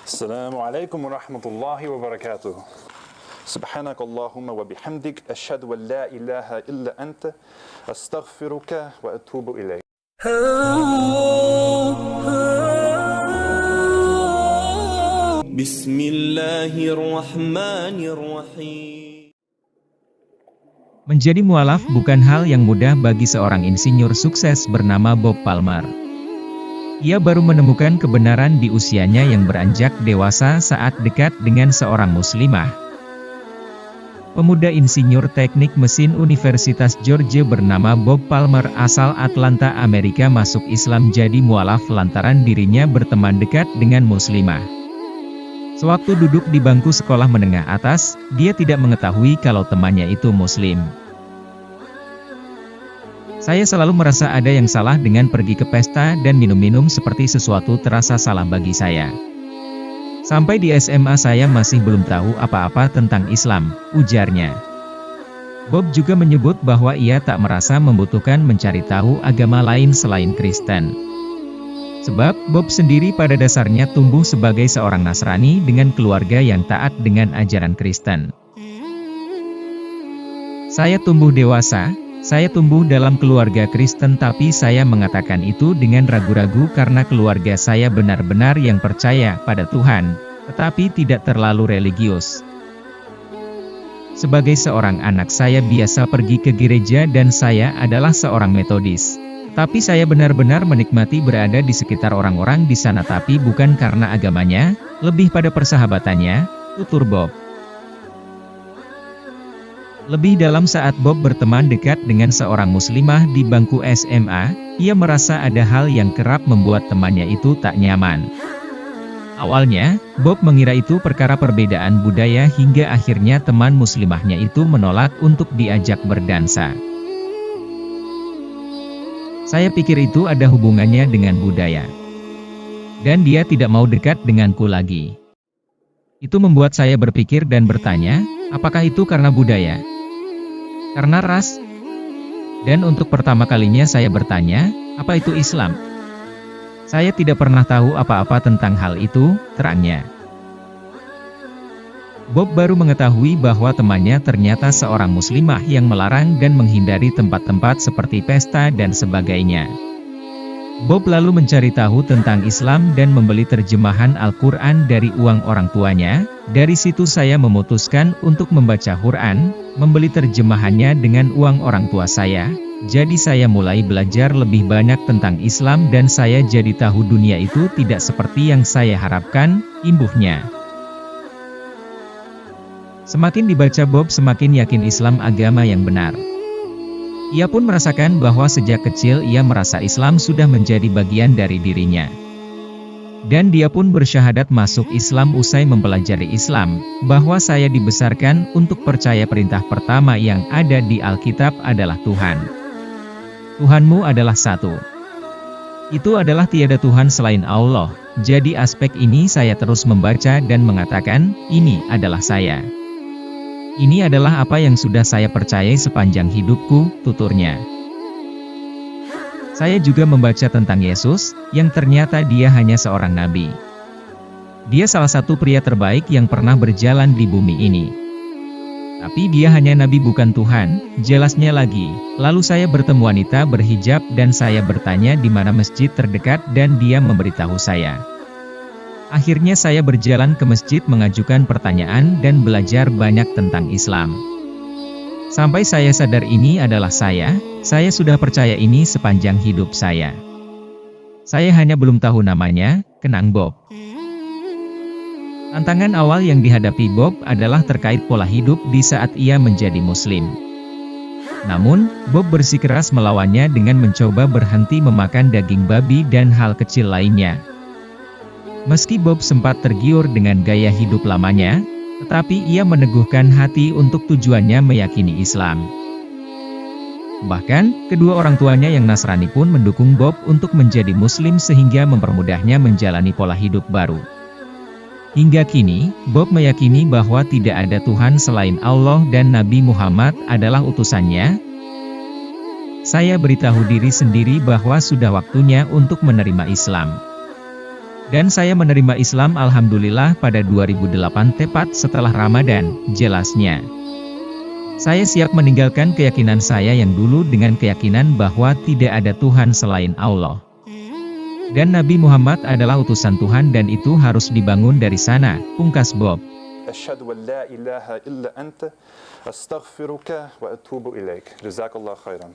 Assalamualaikum warahmatullahi wabarakatuh. Subhanakallahumma wa bihamdik asyhadu an la ilaha illa anta astaghfiruka wa atubu ilaik. Bismillahirrahmanirrahim. Menjadi mualaf bukan hal yang mudah bagi seorang insinyur sukses bernama Bob Palmer. Ia baru menemukan kebenaran di usianya yang beranjak dewasa saat dekat dengan seorang muslimah. Pemuda insinyur teknik mesin Universitas Georgia bernama Bob Palmer asal Atlanta, Amerika masuk Islam jadi mualaf lantaran dirinya berteman dekat dengan muslimah. Sewaktu duduk di bangku sekolah menengah atas, dia tidak mengetahui kalau temannya itu muslim. Saya selalu merasa ada yang salah dengan pergi ke pesta dan minum-minum seperti sesuatu terasa salah bagi saya. Sampai di SMA saya masih belum tahu apa-apa tentang Islam, ujarnya. Bob juga menyebut bahwa ia tak merasa membutuhkan mencari tahu agama lain selain Kristen. Sebab, Bob sendiri pada dasarnya tumbuh sebagai seorang Nasrani dengan keluarga yang taat dengan ajaran Kristen. Saya tumbuh dewasa. Saya tumbuh dalam keluarga Kristen tapi saya mengatakan itu dengan ragu-ragu karena keluarga saya benar-benar yang percaya pada Tuhan, tetapi tidak terlalu religius. Sebagai seorang anak saya biasa pergi ke gereja dan saya adalah seorang Metodis. Tapi saya benar-benar menikmati berada di sekitar orang-orang di sana tapi bukan karena agamanya, lebih pada persahabatannya, tutur Bob. Lebih dalam saat Bob berteman dekat dengan seorang muslimah di bangku SMA, ia merasa ada hal yang kerap membuat temannya itu tak nyaman. Awalnya, Bob mengira itu perkara perbedaan budaya hingga akhirnya teman muslimahnya itu menolak untuk diajak berdansa. Saya pikir itu ada hubungannya dengan budaya. Dan dia tidak mau dekat denganku lagi. Itu membuat saya berpikir dan bertanya, apakah itu karena budaya? Karena ras? Dan untuk pertama kalinya saya bertanya, apa itu Islam? Saya tidak pernah tahu apa-apa tentang hal itu, terangnya. Bob baru mengetahui bahwa temannya ternyata seorang muslimah yang melarang dan menghindari tempat-tempat seperti pesta dan sebagainya. Bob lalu mencari tahu tentang Islam dan membeli terjemahan Al-Quran dari uang orang tuanya. Dari situ saya memutuskan untuk membaca Quran, membeli terjemahannya dengan uang orang tua saya. Jadi saya mulai belajar lebih banyak tentang Islam dan saya jadi tahu dunia itu tidak seperti yang saya harapkan, imbuhnya. Semakin dibaca Bob semakin yakin Islam agama yang benar. Ia pun merasakan bahwa sejak kecil ia merasa Islam sudah menjadi bagian dari dirinya. Dan dia pun bersyahadat masuk Islam usai mempelajari Islam, bahwa saya dibesarkan untuk percaya perintah pertama yang ada di Alkitab adalah Tuhan. Tuhanmu adalah satu. Itu adalah tiada Tuhan selain Allah, jadi aspek ini saya terus membaca dan mengatakan, ini adalah saya. Ini adalah apa yang sudah saya percayai sepanjang hidupku, tuturnya. Saya juga membaca tentang Yesus, yang ternyata dia hanya seorang nabi. Dia salah satu pria terbaik yang pernah berjalan di bumi ini. Tapi dia hanya nabi bukan Tuhan, jelasnya lagi. Lalu saya bertemu wanita berhijab dan saya bertanya di mana masjid terdekat dan dia memberitahu saya. Akhirnya saya berjalan ke masjid mengajukan pertanyaan dan belajar banyak tentang Islam. Sampai saya sadar ini adalah saya sudah percaya ini sepanjang hidup saya. Saya hanya belum tahu namanya, kenang Bob. Tantangan awal yang dihadapi Bob adalah terkait pola hidup di saat ia menjadi muslim. Namun, Bob bersikeras melawannya dengan mencoba berhenti memakan daging babi dan hal kecil lainnya. Meski Bob sempat tergiur dengan gaya hidup lamanya, tetapi ia meneguhkan hati untuk tujuannya meyakini Islam. Bahkan, kedua orang tuanya yang Nasrani pun mendukung Bob untuk menjadi Muslim sehingga mempermudahnya menjalani pola hidup baru. Hingga kini, Bob meyakini bahwa tidak ada Tuhan selain Allah dan Nabi Muhammad adalah utusannya. Saya beritahu diri sendiri bahwa sudah waktunya untuk menerima Islam. Dan saya menerima Islam alhamdulillah pada 2008 tepat setelah Ramadan, jelasnya. Saya siap meninggalkan keyakinan saya yang dulu dengan keyakinan bahwa tidak ada Tuhan selain Allah. Dan Nabi Muhammad adalah utusan Tuhan dan itu harus dibangun dari sana, pungkas Bob. Asyhadu an la ilaha illa anta astaghfiruka wa atubu ilaik. Jazakallah khairan.